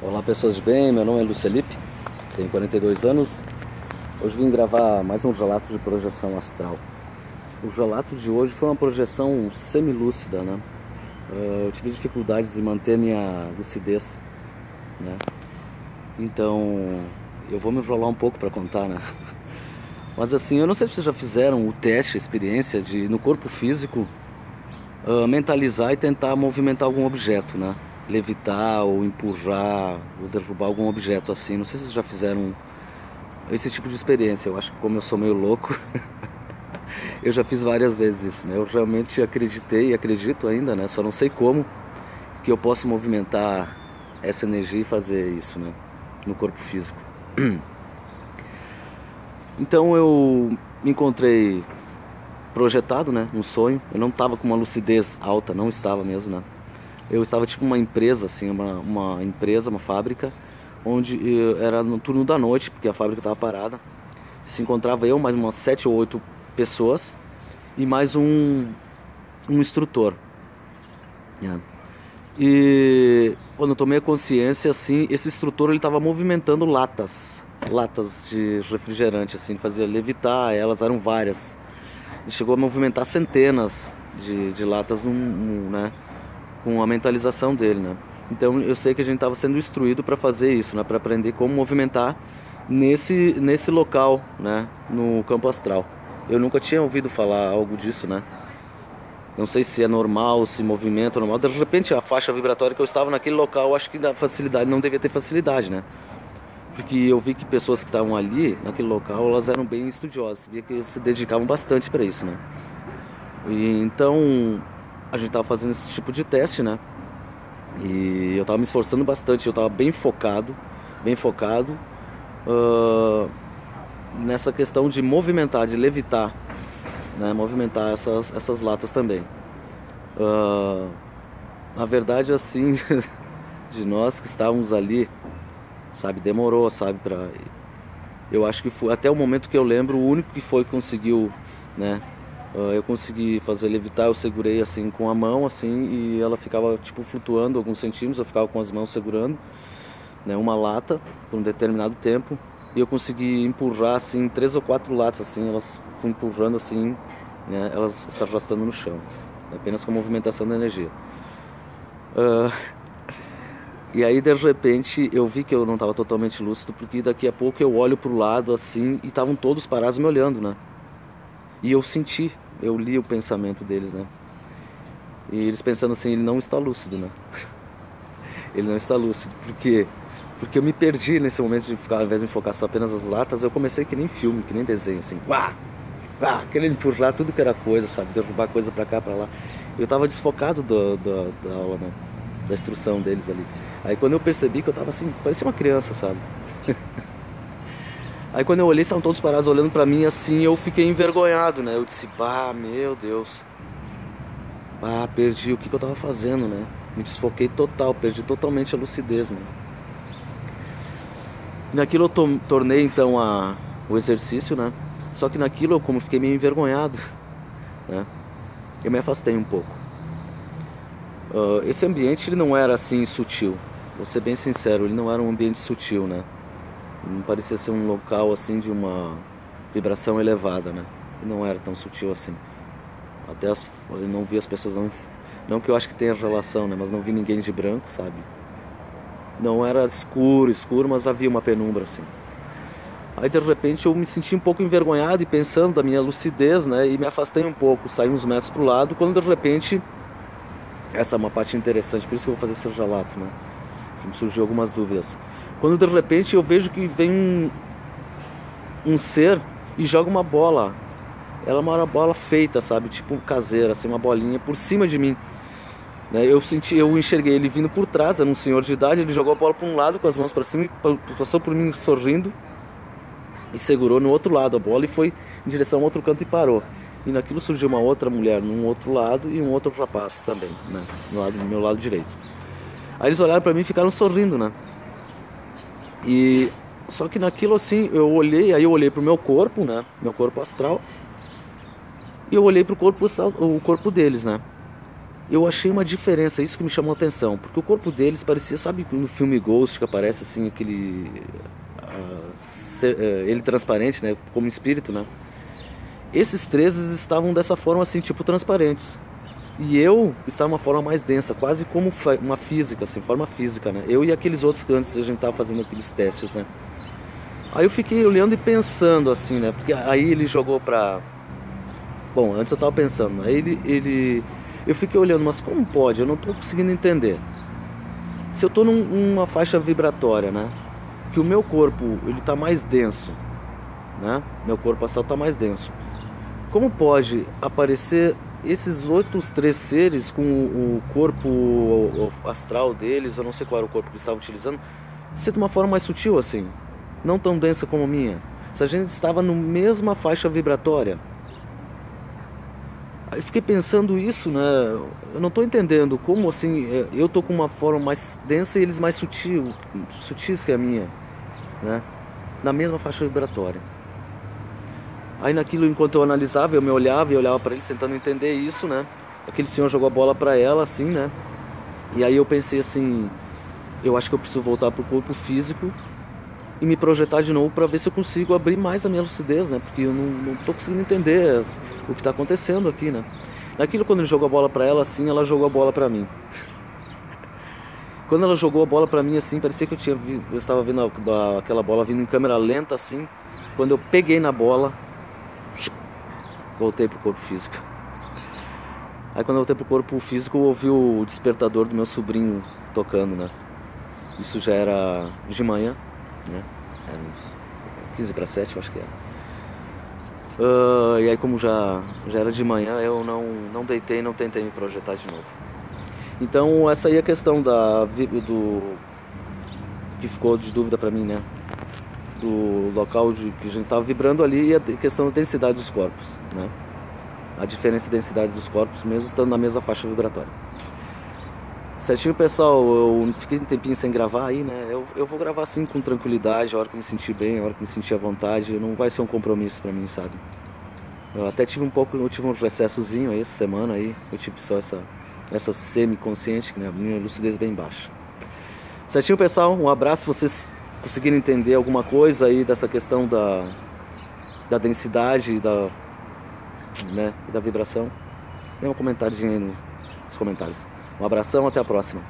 Olá pessoas de bem, meu nome é Lúcio Felipe, tenho 42 anos. Hoje vim gravar mais um relato de projeção astral. O relato de hoje foi uma projeção semilúcida, né? Eu tive dificuldades em manter minha lucidez, né? Então eu vou me enrolar um pouco para contar, né? Mas assim, eu não sei se vocês já fizeram o teste, a experiência de no corpo físico mentalizar e tentar movimentar algum objeto, né? Levitar ou empurrar ou derrubar algum objeto assim. Não sei se vocês já fizeram esse tipo de experiência. Eu acho que como eu sou meio louco, eu já fiz várias vezes isso, né? Eu realmente acreditei e acredito ainda, né? Só não sei como que eu posso movimentar essa energia e fazer isso, né? No corpo físico. Então eu me encontrei projetado, né? Um sonho. Eu não estava com uma lucidez alta, não estava mesmo, né? Eu estava tipo uma empresa, assim, uma empresa, uma fábrica, onde era no turno da noite, porque a fábrica estava parada. Se encontrava eu, mais umas 7 ou 8 pessoas e mais um instrutor, né? E quando eu tomei a consciência, assim, esse instrutor ele estava movimentando latas de refrigerante, assim, fazia levitar, elas eram várias. Ele chegou a movimentar centenas de latas né? Com a mentalização dele, né? Então eu sei que a gente estava sendo instruído para fazer isso, né? Para aprender como movimentar nesse local, né? No campo astral. Eu nunca tinha ouvido falar algo disso, né? Não sei se é normal, se movimento é normal. De repente a faixa vibratória que eu estava naquele local, acho que da facilidade não devia ter facilidade, né? Porque eu vi que pessoas que estavam ali naquele local, elas eram bem estudiosas, via que se dedicavam bastante para isso, né? E então a gente tava fazendo esse tipo de teste, né? E eu tava me esforçando bastante, eu tava bem focado nessa questão de movimentar, de levitar, né? Movimentar essas latas também. Na verdade, assim, de nós que estávamos ali, sabe, demorou, sabe, eu acho que foi até o momento que eu lembro, o único que foi que conseguiu, né? Eu consegui fazer levitar, eu segurei assim com a mão assim e ela ficava tipo flutuando alguns centímetros, eu ficava com as mãos segurando, né, uma lata por um determinado tempo e eu consegui empurrar assim 3 ou 4 latas assim, elas fui empurrando assim, né, elas se arrastando no chão, apenas com a movimentação da energia. E aí de repente eu vi que eu não estava totalmente lúcido, porque daqui a pouco eu olho pro lado assim e estavam todos parados me olhando, né? E eu li o pensamento deles, né? E eles pensando assim, ele não está lúcido, né? Ele não está lúcido, por quê? Porque eu me perdi nesse momento de ficar, ao invés de focar só apenas as latas, eu comecei que nem filme, que nem desenho, assim, querendo empurrar tudo que era coisa, sabe? Derrubar coisa pra cá, pra lá. Eu tava desfocado da aula, né? Da instrução deles ali. Aí quando eu percebi que eu tava assim, parecia uma criança, sabe? Aí quando eu olhei, estavam todos parados olhando pra mim assim, eu fiquei envergonhado, né? Eu disse, meu Deus. Perdi o que eu tava fazendo, né? Me desfoquei total, perdi totalmente a lucidez, né? E naquilo eu tornei então o exercício, né? Só que naquilo, eu como fiquei meio envergonhado, né? Eu me afastei um pouco. Esse ambiente ele não era assim sutil, vou ser bem sincero, ele não era um ambiente sutil, né? Não parecia ser um local assim de uma vibração elevada, né? Não era tão sutil assim. Eu não vi as pessoas, não que eu acho que tenha relação, né? Mas não vi ninguém de branco, sabe? Não era escuro, mas havia uma penumbra assim. Aí de repente eu me senti um pouco envergonhado e pensando da minha lucidez, né? E me afastei um pouco, saí uns metros pro lado, quando de repente, essa é uma parte interessante, por isso que eu vou fazer esse relato, né? Me surgiu algumas dúvidas. Quando de repente eu vejo que vem um ser e joga uma bola. Ela é uma bola feita, sabe? Tipo caseira, assim, uma bolinha por cima de mim. Eu enxerguei ele vindo por trás, era um senhor de idade, ele jogou a bola para um lado com as mãos para cima, passou por mim sorrindo e segurou no outro lado a bola e foi em direção ao outro canto e parou. E naquilo surgiu uma outra mulher num outro lado e um outro rapaz também, né? No meu lado direito. Aí eles olharam para mim e ficaram sorrindo, né? E só que naquilo assim, eu olhei pro meu corpo, né? Meu corpo astral. E eu olhei pro o corpo deles, né? eu achei uma diferença, isso que me chamou a atenção, porque o corpo deles parecia, sabe no filme Ghost que aparece assim aquele ele transparente, né, como espírito, né? Esses três estavam dessa forma assim, tipo transparentes. E eu estava uma forma mais densa, quase como uma física, assim, forma física, né? Eu e aqueles outros que antes a gente tava fazendo aqueles testes, né? Aí eu fiquei olhando e pensando assim, né? Porque aí ele jogou pra... Bom, antes eu tava pensando, aí eu fiquei olhando, mas como pode? Eu não tô conseguindo entender. Se eu tô numa faixa vibratória, né? Que o meu corpo, ele tá mais denso, né? Meu corpo astral tá mais denso. Como pode aparecer esses outros três seres com o corpo astral deles, eu não sei qual era o corpo que eles estavam utilizando, ser de uma forma mais sutil assim, não tão densa como a minha? Se a gente estava na mesma faixa vibratória. Aí fiquei pensando isso, né? Eu não estou entendendo como assim, eu estou com uma forma mais densa e eles mais sutis que a minha, né? Na mesma faixa vibratória. Aí naquilo, enquanto eu analisava, eu me olhava e olhava para eles tentando entender isso, né? Aquele senhor jogou a bola para ela, assim, né? E aí eu pensei assim, eu acho que eu preciso voltar pro corpo físico e me projetar de novo para ver se eu consigo abrir mais a minha lucidez, né? Porque eu não tô conseguindo entender o que tá acontecendo aqui, né? Naquilo, quando ele jogou a bola para ela, assim, ela jogou a bola para mim. Quando ela jogou a bola para mim, assim, parecia que eu estava vendo aquela bola vindo em câmera lenta, assim. Quando eu peguei na bola, voltei pro corpo físico. Aí quando eu voltei pro corpo físico, eu ouvi o despertador do meu sobrinho tocando, né? Isso já era de manhã, né? Era uns 15 para 7, eu acho que era. E aí como já era de manhã, eu não deitei, não tentei me projetar de novo. Então essa aí é a questão do que ficou de dúvida para mim, né? Do local que a gente estava vibrando ali, e a questão da densidade dos corpos, né? A diferença de densidade dos corpos, mesmo estando na mesma faixa vibratória. Certinho, pessoal, eu fiquei um tempinho sem gravar aí, né? Eu vou gravar assim com tranquilidade, a hora que eu me sentir bem, a hora que eu me sentir à vontade. Não vai ser um compromisso pra mim, sabe? Eu até tive um recessozinho aí essa semana aí. Eu tive só essa semi-consciente, né? A minha lucidez bem baixa. Certinho, pessoal, um abraço. Se vocês conseguirem entender alguma coisa aí dessa questão da densidade e da vibração, dê um comentáriozinho aí nos comentários. Um abração, até a próxima.